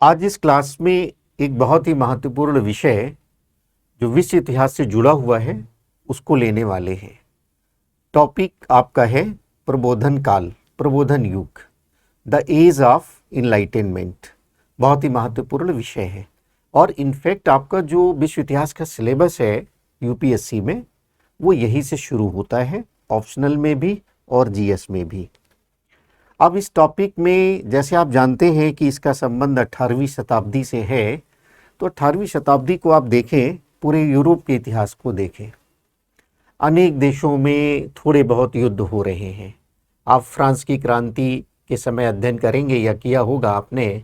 आज इस क्लास में एक बहुत ही महत्वपूर्ण विषय जो विश्व इतिहास से जुड़ा हुआ है उसको लेने वाले हैं। टॉपिक आपका है प्रबोधन काल, प्रबोधन युग, द एज ऑफ इनलाइटेनमेंट। बहुत ही महत्वपूर्ण विषय है और इनफैक्ट आपका जो विश्व इतिहास का सिलेबस है यूपीएससी में वो यही से शुरू होता है, ऑप्शनल में भी और जीएस में भी। अब इस टॉपिक में जैसे आप जानते हैं कि इसका संबंध 18वीं शताब्दी से है, तो 18वीं शताब्दी को आप देखें, पूरे यूरोप के इतिहास को देखें, अनेक देशों में थोड़े बहुत युद्ध हो रहे हैं। आप फ्रांस की क्रांति के समय अध्ययन करेंगे या किया होगा आपने,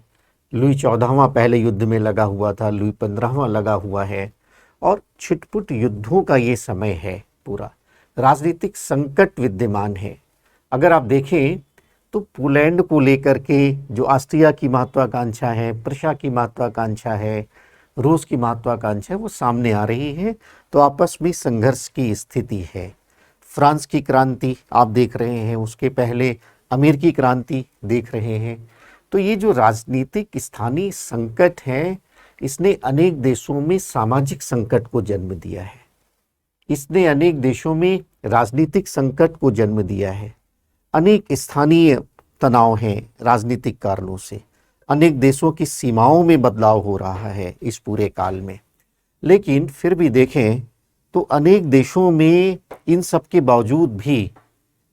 लुई 14वां पहले युद्ध में लगा हुआ था, लुई 15वां लगा हुआ है और छिटपुट युद्धों का ये समय है। पूरा राजनीतिक संकट विद्यमान है। अगर आप देखें तो पोलैंड को लेकर के जो ऑस्ट्रिया की महत्वाकांक्षा है, प्रशा की महत्वाकांक्षा है, रूस की महत्वाकांक्षा है, वो सामने आ रही है। तो आपस में संघर्ष की स्थिति है। फ्रांस की क्रांति आप देख रहे हैं, उसके पहले अमेरिकी क्रांति देख रहे हैं। तो ये जो राजनीतिक स्थानीय संकट है, इसने अनेक देशों में सामाजिक संकट को जन्म दिया है। इसने अनेक देशों में राजनीतिक संकट को जन्म दिया है। अनेक स्थानीय तनाव हैं राजनीतिक कारणों से। अनेक देशों की सीमाओं में बदलाव हो रहा है इस पूरे काल में। लेकिन फिर भी देखें तो अनेक देशों में इन सब के बावजूद भी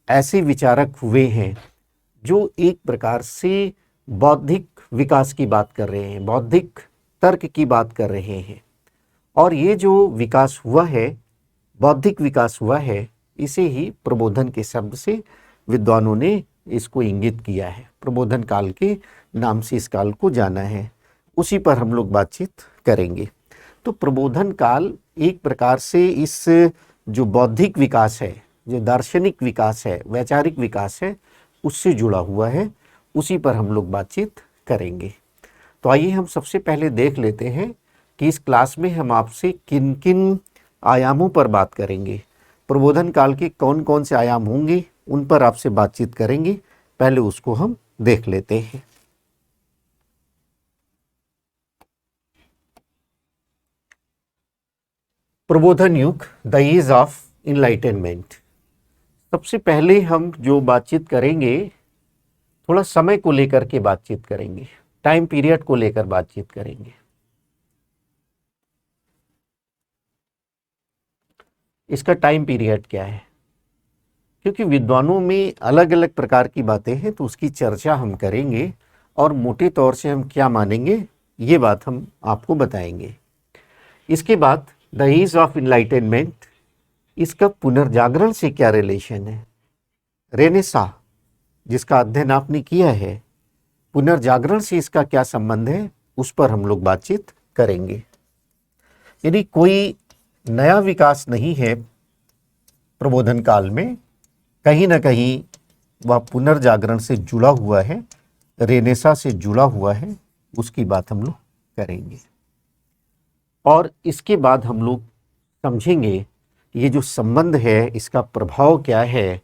ऐसे विचारक हुए हैं जो एक प्रकार से बौद्धिक विकास की बात कर रहे हैं, बौद्धिक तर्क की बात कर रहे हैं। और ये जो विकास हुआ है, बौद्धिक विकास हुआ है, इसे ही प्रबोधन के शब्द से विद्वानों ने इसको इंगित किया है। प्रबोधन काल के नाम से इस काल को जाना है, उसी पर हम लोग बातचीत करेंगे। तो प्रबोधन काल एक प्रकार से इस जो बौद्धिक विकास है, जो दार्शनिक विकास है, वैचारिक विकास है, उससे जुड़ा हुआ है, उसी पर हम लोग बातचीत करेंगे। तो आइए हम सबसे पहले देख लेते हैं कि इस क्लास में हम आपसे किन किन आयामों पर बात करेंगे। प्रबोधन काल के कौन कौन से आयाम होंगे, उन पर आपसे बातचीत करेंगे। पहले उसको हम देख लेते हैं। प्रबोधन युग, द एज ऑफ इनलाइटेनमेंट। सबसे पहले हम जो बातचीत करेंगे, थोड़ा समय को लेकर के बातचीत करेंगे, टाइम पीरियड को लेकर बातचीत करेंगे। इसका टाइम पीरियड क्या है, क्योंकि विद्वानों में अलग अलग प्रकार की बातें हैं, तो उसकी चर्चा हम करेंगे और मोटे तौर से हम क्या मानेंगे ये बात हम आपको बताएंगे। इसके बाद द एज ऑफ इनलाइटेनमेंट, इसका पुनर्जागरण से क्या रिलेशन है। रेनेसा जिसका अध्ययन आपने किया है, पुनर्जागरण से इसका क्या संबंध है, उस पर हम लोग बातचीत करेंगे। यानी कोई नया विकास नहीं है प्रबोधन काल में, कहीं ना कहीं वह पुनर्जागरण से जुड़ा हुआ है, रेनेसा से जुड़ा हुआ है, उसकी बात हम लोग करेंगे। और इसके बाद हम लोग समझेंगे ये जो संबंध है इसका प्रभाव क्या है,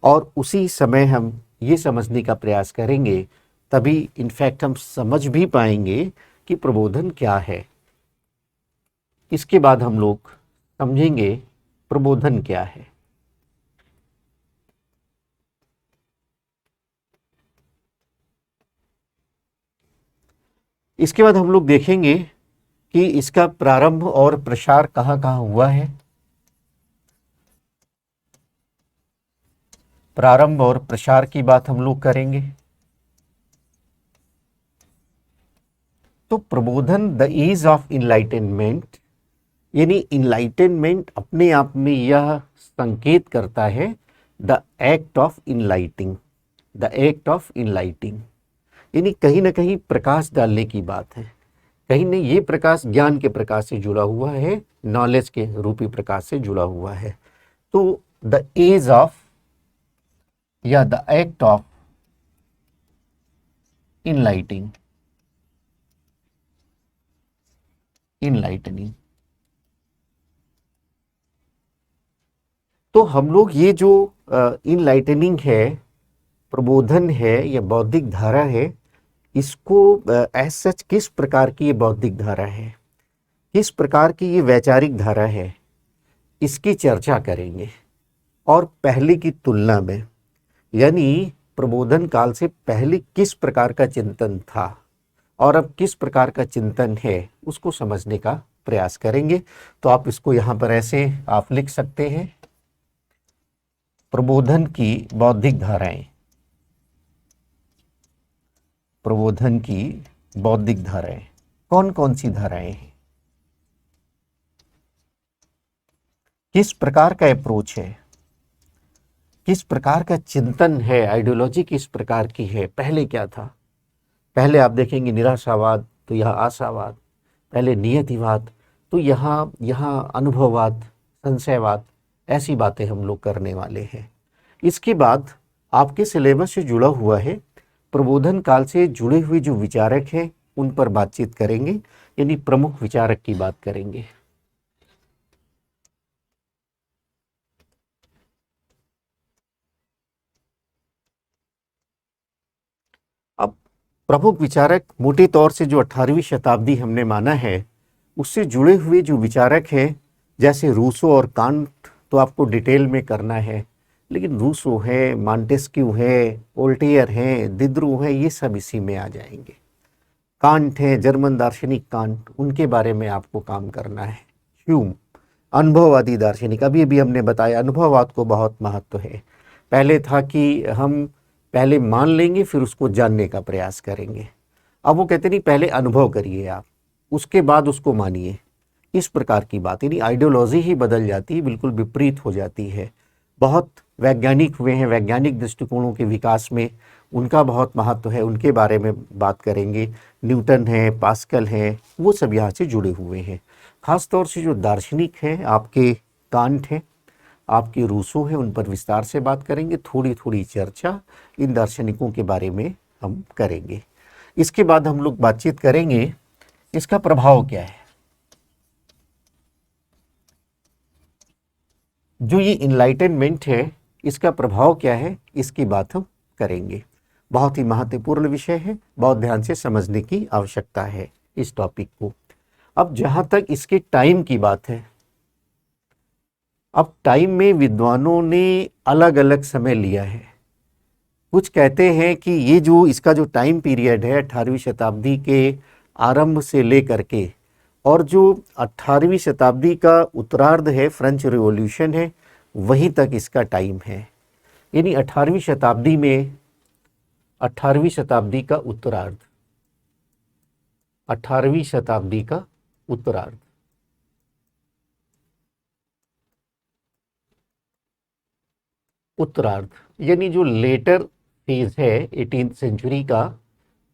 और उसी समय हम ये समझने का प्रयास करेंगे, तभी इनफैक्ट हम समझ भी पाएंगे कि प्रबोधन क्या है। इसके बाद हम लोग समझेंगे प्रबोधन क्या है। इसके बाद हम लोग देखेंगे कि इसका प्रारंभ और प्रसार कहाँ कहाँ हुआ है। प्रारंभ और प्रसार की बात हम लोग करेंगे। तो प्रबोधन, द एज ऑफ इनलाइटेनमेंट, यानी इनलाइटेनमेंट अपने आप में यह संकेत करता है the act of enlighting, the act of enlighting, यानी कहीं ना कहीं प्रकाश डालने की बात है। कहीं नहीं, ये प्रकाश ज्ञान के प्रकाश से जुड़ा हुआ है, नॉलेज के रूपी प्रकाश से जुड़ा हुआ है। तो द एज ऑफ या द एक्ट ऑफ इनलाइटिंग, इनलाइटनिंग। तो हम लोग ये जो इनलाइटनिंग है, प्रबोधन है या बौद्धिक धारा है, इसको एज सच किस प्रकार की ये बौद्धिक धारा है, किस प्रकार की ये वैचारिक धारा है, इसकी चर्चा करेंगे। और पहले की तुलना में, यानी प्रबोधन काल से पहले किस प्रकार का चिंतन था और अब किस प्रकार का चिंतन है, उसको समझने का प्रयास करेंगे। तो आप इसको यहाँ पर ऐसे आप लिख सकते हैं, प्रबोधन की बौद्धिक धाराएं, प्रबोधन की बौद्धिक धाराएं कौन कौन सी धाराएं हैं, किस प्रकार का अप्रोच है, किस प्रकार का चिंतन है, आइडियोलॉजी किस प्रकार की है, पहले क्या था। पहले आप देखेंगे निराशावाद, तो यहाँ आशावाद, पहले नियतिवाद, तो यहाँ अनुभववाद, संशयवाद, ऐसी बातें हम लोग करने वाले हैं। इसके बाद आपके सिलेबस से जुड़ा हुआ है, प्रबोधन काल से जुड़े हुए जो विचारक हैं उन पर बातचीत करेंगे, यानी प्रमुख विचारक की बात करेंगे। अब प्रमुख विचारक मोटे तौर से जो 18वीं शताब्दी हमने माना है, उससे जुड़े हुए जो विचारक हैं, जैसे रूसो और कांट, तो आपको डिटेल में करना है, लेकिन रूसो है, मॉन्टेस्क्यू है, वोल्टेयर हैं, दिदरू हैं, ये सब इसी में आ जाएंगे। कांट है, जर्मन दार्शनिक कांट, उनके बारे में आपको काम करना है। ह्यूम, अनुभववादी दार्शनिक, अभी हमने बताया अनुभववाद को बहुत महत्व है। पहले था कि हम पहले मान लेंगे फिर उसको जानने का प्रयास करेंगे, अब वो कहते नहीं, पहले अनुभव करिए आप, उसके बाद उसको मानिए। इस प्रकार की बात, यानी आइडियोलॉजी ही बदल जाती है, बिल्कुल विपरीत हो जाती है। बहुत वैज्ञानिक हुए हैं, वैज्ञानिक दृष्टिकोणों के विकास में उनका बहुत महत्व है, उनके बारे में बात करेंगे। न्यूटन है, पास्कल है, वो सब यहाँ से जुड़े हुए हैं। खास तौर से जो दार्शनिक हैं आपके कांट हैं, आपके रूसो हैं, उन पर विस्तार से बात करेंगे। थोड़ी थोड़ी चर्चा इन दार्शनिकों के बारे में हम करेंगे। इसके बाद हम लोग बातचीत करेंगे इसका प्रभाव क्या है, जो ये इनलाइटनमेंट है इसका प्रभाव क्या है, इसकी बात हम करेंगे। बहुत ही महत्वपूर्ण विषय है, बहुत ध्यान से समझने की आवश्यकता है इस टॉपिक को। अब जहाँ तक इसके टाइम की बात है, अब टाइम में विद्वानों ने अलग अलग समय लिया है। कुछ कहते हैं कि ये जो इसका जो टाइम पीरियड है 18वीं शताब्दी के आरंभ से लेकर के, और जो 18वीं शताब्दी का उत्तरार्ध है, फ्रेंच रिवॉल्यूशन है, वहीं तक इसका टाइम है। यानी 18वीं शताब्दी में, 18वीं शताब्दी का उत्तरार्ध, 18वीं शताब्दी का उत्तरार्ध, उत्तरार्ध यानी जो लेटर फेज है 18th सेंचुरी का,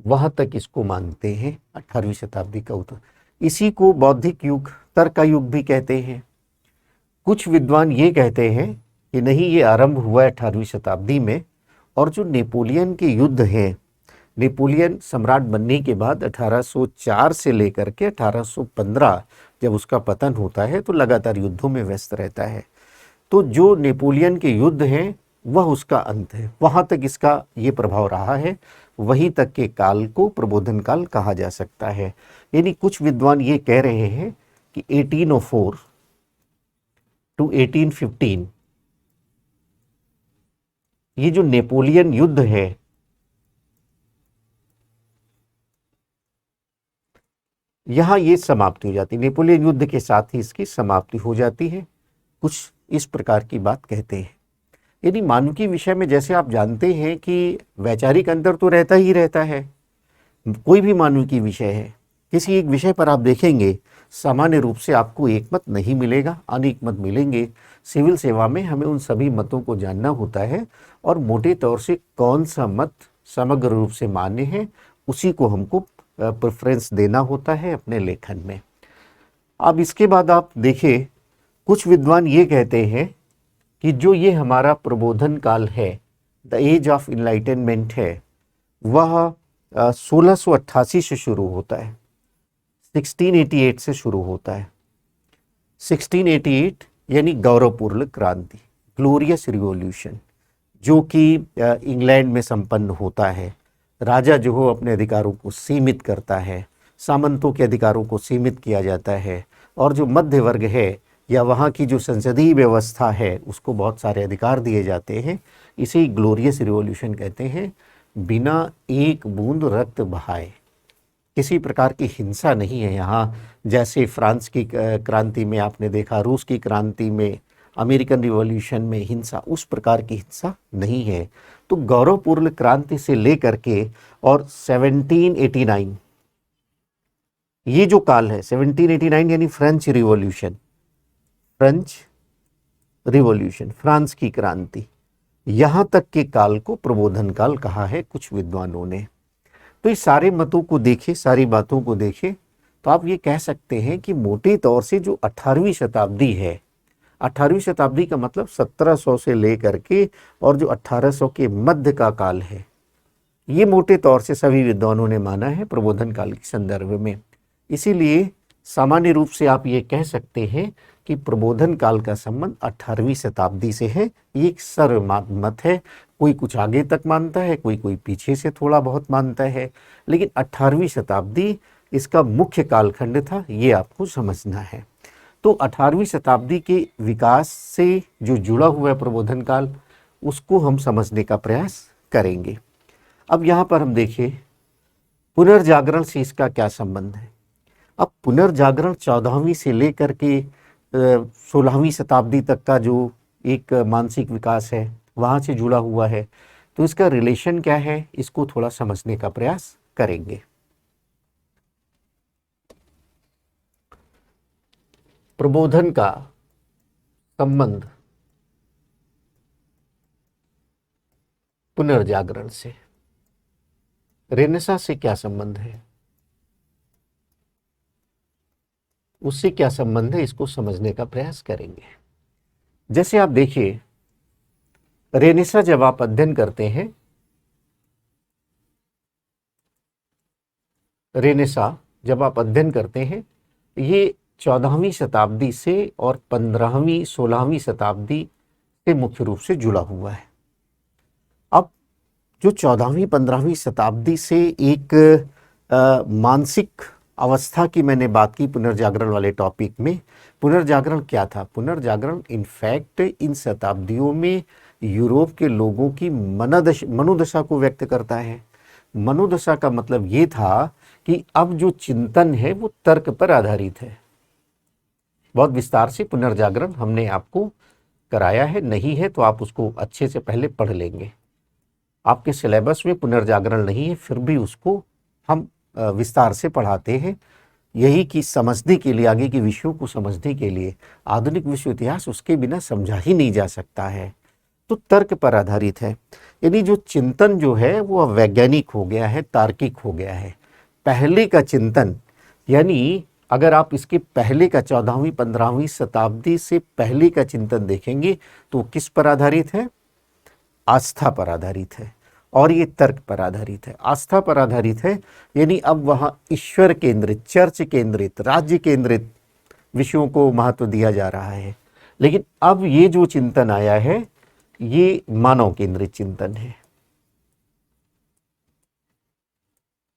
वहां तक इसको मानते हैं 18वीं शताब्दी का उत्तर। इसी को बौद्धिक युग, तर्क का युग भी कहते हैं। कुछ विद्वान ये कहते हैं कि नहीं, ये आरंभ हुआ है 18वीं शताब्दी में, और जो नेपोलियन के युद्ध हैं, नेपोलियन सम्राट बनने के बाद 1804 से लेकर के 1815 जब उसका पतन होता है, तो लगातार युद्धों में व्यस्त रहता है। तो जो नेपोलियन के युद्ध हैं वह उसका अंत है, वहाँ तक इसका ये प्रभाव रहा है, वहीं तक के काल को प्रबोधन काल कहा जा सकता है। यानी कुछ विद्वान ये कह रहे हैं कि 1804 टू 1815 ये जो नेपोलियन युद्ध है, यहाँ ये समाप्ति हो जाती है, नेपोलियन युद्ध के साथ ही इसकी समाप्ति हो जाती है। कुछ इस प्रकार की बात कहते हैं। यानी मानविकी विषय में जैसे आप जानते हैं कि वैचारिक अंतर तो रहता ही रहता है, कोई भी मानविकी विषय है, किसी एक विषय पर आप देखेंगे सामान्य रूप से आपको एक मत नहीं मिलेगा, अनेक मत मिलेंगे। सिविल सेवा में हमें उन सभी मतों को जानना होता है, और मोटे तौर से कौन सा मत समग्र रूप से मान्य है उसी को हमको प्रेफरेंस देना होता है अपने लेखन में। अब इसके बाद आप देखिए, कुछ विद्वान ये कहते हैं कि जो ये हमारा प्रबोधन काल है, द एज ऑफ इनलाइटनमेंट है, वह 1688 से शुरू होता है, 1688 से शुरू होता है। 1688 यानी गौरवपूर्ण क्रांति, ग्लोरियस रिवॉल्यूशन, जो कि इंग्लैंड में संपन्न होता है। राजा जो हो अपने अधिकारों को सीमित करता है, सामंतों के अधिकारों को सीमित किया जाता है, और जो मध्य वर्ग है या वहाँ की जो संसदीय व्यवस्था है उसको बहुत सारे अधिकार दिए जाते हैं। इसे ही ग्लोरियस रिवॉल्यूशन कहते हैं। बिना एक बूंद रक्त बहाए, किसी प्रकार की हिंसा नहीं है यहाँ। जैसे फ्रांस की क्रांति में आपने देखा, रूस की क्रांति में, अमेरिकन रिवॉल्यूशन में हिंसा, उस प्रकार की हिंसा नहीं है। तो गौरवपूर्ण क्रांति से लेकर के और 1789 ये जो काल है, 1789 यानी फ्रेंच रिवॉल्यूशन, फ्रांस की क्रांति, यहाँ तक के काल को प्रबोधन काल कहा है कुछ विद्वानों ने। तो इस सारे मतों को देखें, सारी बातों को देखें, तो आप ये कह सकते हैं कि मोटे तौर से जो 18वीं शताब्दी है, 18वीं शताब्दी का मतलब 1700 से लेकर के और जो 1800 के मध्य का काल है, ये मोटे तौर से सभी विद्वानों ने माना है प्रबोधन काल के संदर्भ में। इसीलिए सामान्य रूप से आप ये कह सकते हैं कि प्रबोधन काल का संबंध 18वीं शताब्दी से है। ये एक सर्वमान्य मत है, कोई कुछ आगे तक मानता है, कोई पीछे से थोड़ा बहुत मानता है, लेकिन 18वीं शताब्दी इसका मुख्य कालखंड था, ये आपको समझना है। तो 18वीं शताब्दी के विकास से जो जुड़ा हुआ है प्रबोधन काल, उसको हम समझने का प्रयास करेंगे। अब यहाँ पर हम देखें पुनर्जागरण से इसका क्या संबंध है। अब पुनर्जागरण 14वीं से लेकर के 16वीं शताब्दी तक का जो एक मानसिक विकास है वहाँ से जुड़ा हुआ है। तो इसका रिलेशन क्या है, इसको थोड़ा समझने का प्रयास करेंगे। प्रबोधन का संबंध पुनर्जागरण से, रेनेसां से क्या संबंध है, उससे क्या संबंध है, इसको समझने का प्रयास करेंगे। जैसे आप देखिए, रेनेसां जब आप अध्ययन करते हैं, ये 14वीं शताब्दी से और 15वीं 16वीं शताब्दी से मुख्य रूप से जुड़ा हुआ है। अब जो 14वीं 15वीं शताब्दी से एक मानसिक अवस्था की मैंने बात की पुनर्जागरण वाले टॉपिक में, पुनर्जागरण क्या था? पुनर्जागरण इनफैक्ट इन शताब्दियों में यूरोप के लोगों की मनोदशा को व्यक्त करता है। मनोदशा का मतलब ये था कि अब जो चिंतन है वो तर्क पर आधारित है। बहुत विस्तार से पुनर्जागरण हमने आपको कराया है, नहीं है तो आप उसको अच्छे से पहले पढ़ लेंगे। आपके सिलेबस में पुनर्जागरण नहीं है, फिर भी उसको हम विस्तार से पढ़ाते हैं, यही कि समझने के लिए, आगे के विषयों को समझने के लिए। आधुनिक विश्व इतिहास उसके बिना समझा ही नहीं जा सकता है। तो तर्क पर आधारित है, यानी जो चिंतन जो है वो वैज्ञानिक हो गया है, तार्किक हो गया है। पहले का चिंतन, यानी अगर आप इसके पहले का 14वीं 15वीं शताब्दी से पहले का चिंतन देखेंगे तो किस पर आधारित है? आस्था पर आधारित है, और ये तर्क पर आधारित है। आस्था पर आधारित है, यानी अब वहाँ ईश्वर केंद्रित, चर्च केंद्रित, राज्य केंद्रित विषयों को महत्व दिया जा रहा है। लेकिन अब ये जो चिंतन आया है ये मानव केंद्रित चिंतन है,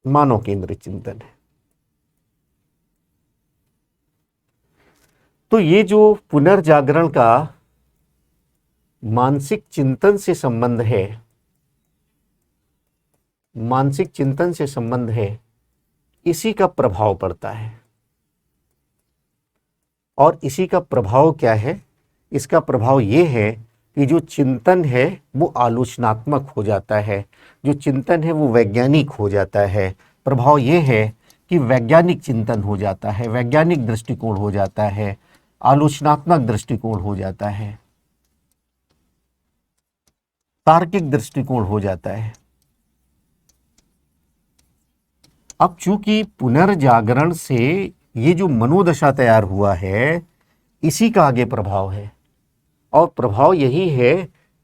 मानव केंद्रित चिंतन है। तो ये जो पुनर्जागरण का मानसिक चिंतन से संबंध है, मानसिक चिंतन से संबंध है, इसी का प्रभाव पड़ता है। और इसी का प्रभाव क्या है? इसका प्रभाव ये है कि जो चिंतन है वो आलोचनात्मक हो जाता है, जो चिंतन है वो वैज्ञानिक हो जाता है। प्रभाव ये है कि वैज्ञानिक चिंतन हो जाता है, वैज्ञानिक दृष्टिकोण हो जाता है, आलोचनात्मक दृष्टिकोण हो जाता है, तार्किक दृष्टिकोण हो जाता है। अब चूंकि पुनर्जागरण से ये जो मनोदशा तैयार हुआ है, इसी का आगे प्रभाव है, और प्रभाव यही है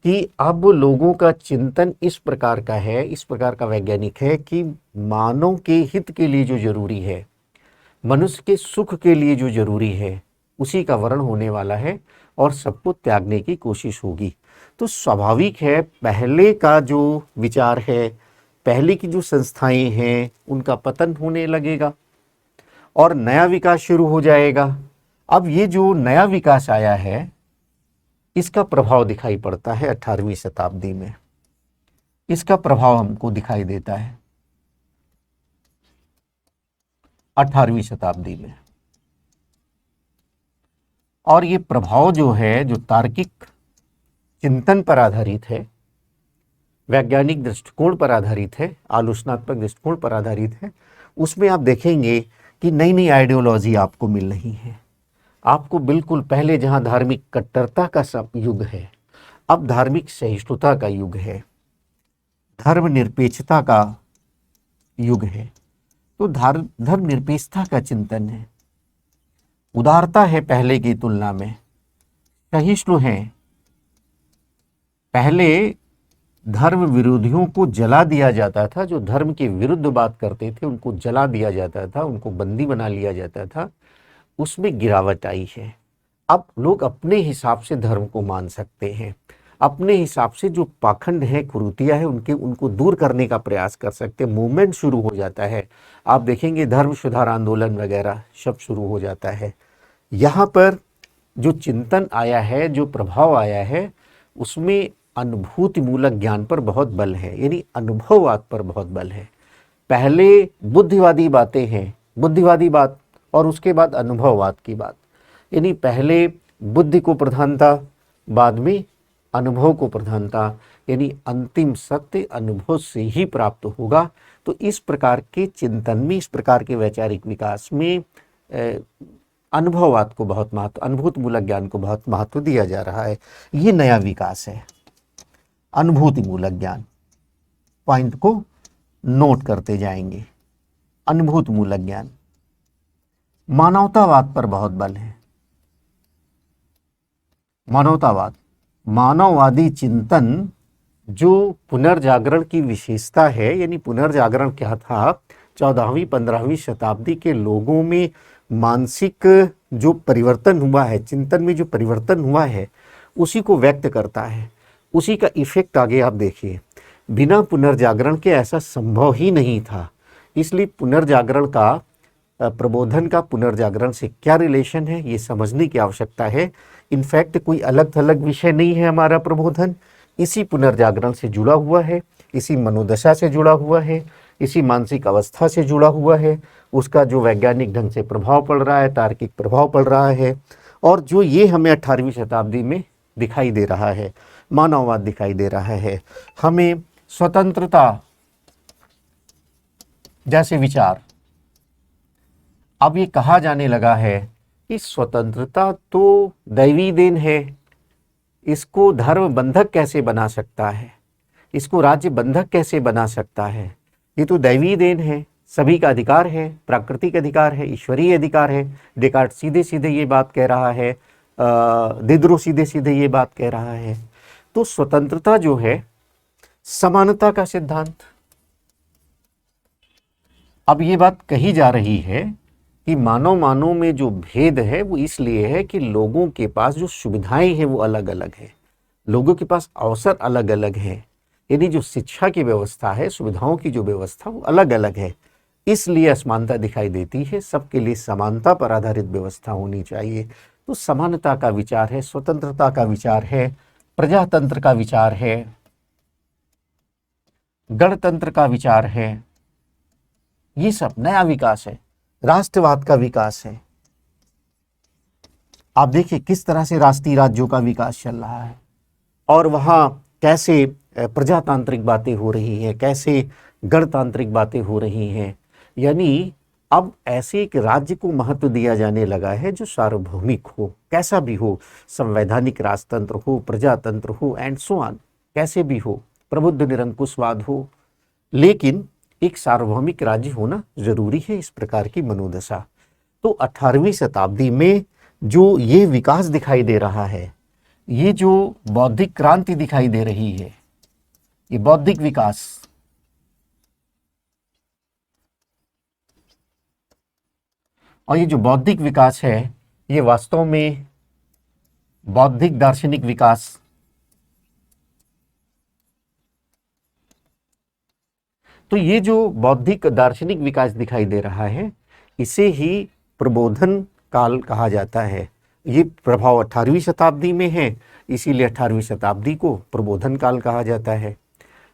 कि अब लोगों का चिंतन इस प्रकार का है, इस प्रकार का वैज्ञानिक है कि मानव के हित के लिए जो जरूरी है, मनुष्य के सुख के लिए जो जरूरी है, उसी का वर्ण होने वाला है और सबको त्यागने की कोशिश होगी। तो स्वाभाविक है, पहले का जो विचार है पहले की जो संस्थाएं हैं उनका पतन होने लगेगा और नया विकास शुरू हो जाएगा। अब ये जो नया विकास आया है इसका प्रभाव दिखाई पड़ता है 18वीं शताब्दी में, इसका प्रभाव हमको दिखाई देता है 18वीं शताब्दी में। और ये प्रभाव जो है, जो तार्किक चिंतन पर आधारित है, वैज्ञानिक दृष्टिकोण पर आधारित है, आलोचनात्मक दृष्टिकोण पर आधारित है, उसमें आप देखेंगे कि नई नई आइडियोलॉजी आपको मिल रही है। आपको बिल्कुल पहले जहां धार्मिक कट्टरता का युग है, अब धार्मिक सहिष्णुता का युग है, धर्मनिरपेक्षता का युग है। तो धर्मनिरपेक्षता का चिंतन है, उदारता है पहले की तुलना में, सहिष्णु है। पहले धर्म विरोधियों को जला दिया जाता था, जो धर्म के विरुद्ध बात करते थे उनको जला दिया जाता था, उनको बंदी बना लिया जाता था, उसमें गिरावट आई है। अब लोग अपने हिसाब से धर्म को मान सकते हैं, अपने हिसाब से जो पाखंड है, कुरीतियां है, उनको दूर करने का प्रयास कर सकते हैं। मूवमेंट शुरू हो जाता है, आप देखेंगे धर्म सुधार आंदोलन वगैरह सब शुरू हो जाता है। यहाँ पर जो चिंतन आया है, जो प्रभाव आया है, उसमें अनुभूति मूलक ज्ञान पर बहुत बल है, यानी अनुभववाद पर बहुत बल है। पहले बुद्धिवादी बातें हैं, बुद्धिवादी बात, और उसके बाद अनुभववाद की बात, यानी पहले बुद्धि को प्रधानता, बाद में अनुभव को प्रधानता, यानी अंतिम सत्य अनुभव से ही प्राप्त होगा। तो इस प्रकार के चिंतन में, इस प्रकार के वैचारिक विकास में अनुभववाद को बहुत महत्व, अनुभूति मूलक ज्ञान को बहुत महत्व दिया जा रहा है। ये नया विकास है, अनुभूति मूलक ज्ञान। पॉइंट को नोट करते जाएंगे। अनुभूति मूलक ज्ञान, मानवतावाद पर बहुत बल है। मानवतावाद, मानववादी चिंतन जो पुनर्जागरण की विशेषता है, यानी पुनर्जागरण क्या था, 14वीं 15वीं शताब्दी के लोगों में मानसिक जो परिवर्तन हुआ है, चिंतन में जो परिवर्तन हुआ है, उसी को व्यक्त करता है, उसी का इफेक्ट आगे आप देखिए। बिना पुनर्जागरण के ऐसा संभव ही नहीं था। इसलिए पुनर्जागरण का, प्रबोधन का पुनर्जागरण से क्या रिलेशन है, ये समझने की आवश्यकता है। इनफैक्ट कोई अलग थलग विषय नहीं है हमारा प्रबोधन, इसी पुनर्जागरण से जुड़ा हुआ है, इसी मनोदशा से जुड़ा हुआ है, इसी मानसिक अवस्था से जुड़ा हुआ है। उसका जो वैज्ञानिक ढंग से प्रभाव पड़ रहा है, तार्किक प्रभाव पड़ रहा है, और जो ये हमें 18वीं शताब्दी में दिखाई दे रहा है, मानववाद दिखाई दे रहा है। हमें स्वतंत्रता जैसे विचार, अब ये कहा जाने लगा है कि स्वतंत्रता तो दैवी देन है, इसको धर्म बंधक कैसे बना सकता है, इसको राज्य बंधक कैसे बना सकता है, ये तो दैवी देन है, सभी का अधिकार है, प्राकृतिक अधिकार है, ईश्वरीय अधिकार है। डेकार्ट सीधे सीधे ये बात कह रहा है, दिदरो सीधे सीधे ये बात कह रहा है। तो स्वतंत्रता जो है, समानता का सिद्धांत। अब ये बात कही जा रही है कि मानव में जो भेद है वो इसलिए है कि लोगों के पास जो सुविधाएं हैं वो अलग अलग है, लोगों के पास अवसर अलग अलग है, यानी जो शिक्षा की व्यवस्था है, सुविधाओं की जो व्यवस्था वो अलग अलग है, इसलिए असमानता दिखाई देती है। सबके लिए समानता पर आधारित व्यवस्था होनी चाहिए। तो समानता का विचार है, स्वतंत्रता का विचार है, प्रजातंत्र का विचार है, गणतंत्र का विचार है, ये सब नया विकास है, राष्ट्रवाद का विकास है। आप देखिए किस तरह से राष्ट्रीय राज्यों का विकास चल रहा है, और वहाँ कैसे प्रजातांत्रिक बातें हो रही हैं, कैसे गणतांत्रिक बातें हो रही हैं। यानी अब ऐसे एक राज्य को महत्व दिया जाने लगा है जो सार्वभौमिक हो, कैसा भी हो, संवैधानिक राजतंत्र हो, प्रजातंत्र हो, एंड सो ऑन, कैसे भी हो, प्रबुद्ध निरंकुशवाद हो, लेकिन एक सार्वभौमिक राज्य होना जरूरी है। इस प्रकार की मनोदशा तो 18वीं शताब्दी में जो ये विकास दिखाई दे रहा है, ये जो बौद्धिक क्रांति दिखाई दे रही है, ये बौद्धिक विकास, और ये जो बौद्धिक विकास है ये वास्तव में बौद्धिक दार्शनिक विकास, तो ये जो बौद्धिक दार्शनिक विकास दिखाई दे रहा है, इसे ही प्रबोधन काल कहा जाता है। ये प्रभाव 18वीं शताब्दी में है, इसीलिए 18वीं शताब्दी को प्रबोधन काल कहा जाता है।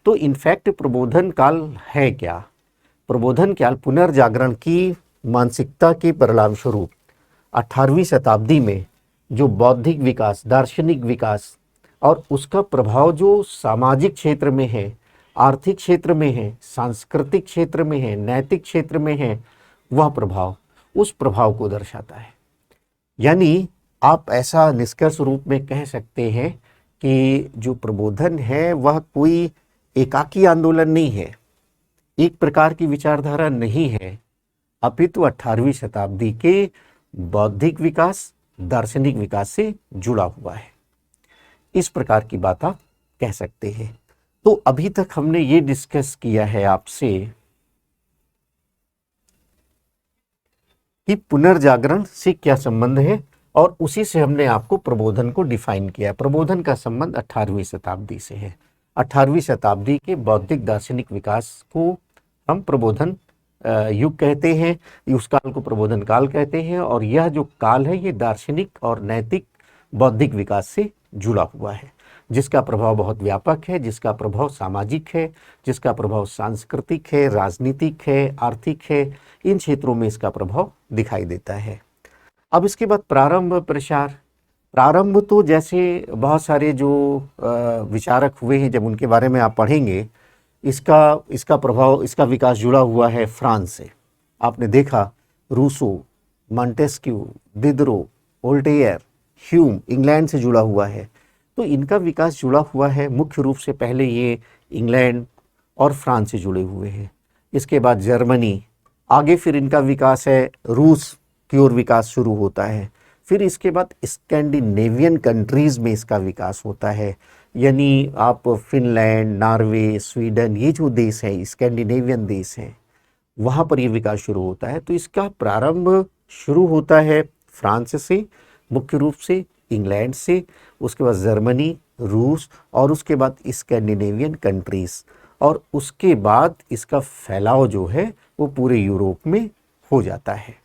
तो इनफैक्ट प्रबोधन काल है क्या? प्रबोधन काल पुनर्जागरण की मानसिकता के परिणाम स्वरूप 18वीं शताब्दी में जो बौद्धिक विकास, दार्शनिक विकास और उसका प्रभाव जो सामाजिक क्षेत्र में है, आर्थिक क्षेत्र में है, सांस्कृतिक क्षेत्र में है, नैतिक क्षेत्र में है, वह प्रभाव, उस प्रभाव को दर्शाता है। यानी आप ऐसा निष्कर्ष रूप में कह सकते हैं कि जो प्रबोधन है वह कोई एकाकी आंदोलन नहीं है, एक प्रकार की विचारधारा नहीं है, अपितु 18वीं शताब्दी के बौद्धिक विकास, दार्शनिक विकास से जुड़ा हुआ है। इस प्रकार की बात आप कह सकते हैं। तो अभी तक हमने ये डिस्कस किया है आपसे कि पुनर्जागरण से क्या संबंध है, और उसी से हमने आपको प्रबोधन को डिफाइन किया। प्रबोधन का संबंध 18वीं शताब्दी से है। 18वीं शताब्दी के बौद्धिक दार्शनिक विकास को हम प्रबोधन युग कहते हैं, उस काल को प्रबोधन काल कहते हैं। और यह जो काल है ये दार्शनिक और नैतिक बौद्धिक विकास से जुड़ा हुआ है, जिसका प्रभाव बहुत व्यापक है, जिसका प्रभाव सामाजिक है, जिसका प्रभाव सांस्कृतिक है, राजनीतिक है, आर्थिक है, इन क्षेत्रों में इसका प्रभाव दिखाई देता है। अब इसके बाद प्रारंभ प्रसार। प्रारंभ तो जैसे बहुत सारे जो विचारक हुए हैं, जब उनके बारे में आप पढ़ेंगे, इसका प्रभाव, इसका विकास जुड़ा हुआ है फ्रांस से। आपने देखा Rousseau, Montesquieu, Diderot, Voltaire, Hume England से जुड़ा हुआ है। तो इनका विकास जुड़ा हुआ है मुख्य रूप से, पहले ये इंग्लैंड और फ्रांस से जुड़े हुए हैं, इसके बाद जर्मनी, आगे फिर इनका विकास है रूस की ओर विकास शुरू होता है, फिर इसके बाद स्कैंडिनेवियन कंट्रीज़ में इसका विकास होता है। यानी आप फिनलैंड, नॉर्वे, स्वीडन, ये जो देश हैं, स्कैंडिनेवियन देश हैं, वहाँ पर ये विकास शुरू होता है। तो इसका प्रारंभ शुरू होता है फ्रांस से, मुख्य रूप से इंग्लैंड से, उसके बाद जर्मनी, रूस, और उसके बाद स्कैंडिनेवियन कंट्रीज़, और उसके बाद इसका फैलाव जो है वो पूरे यूरोप में हो जाता है।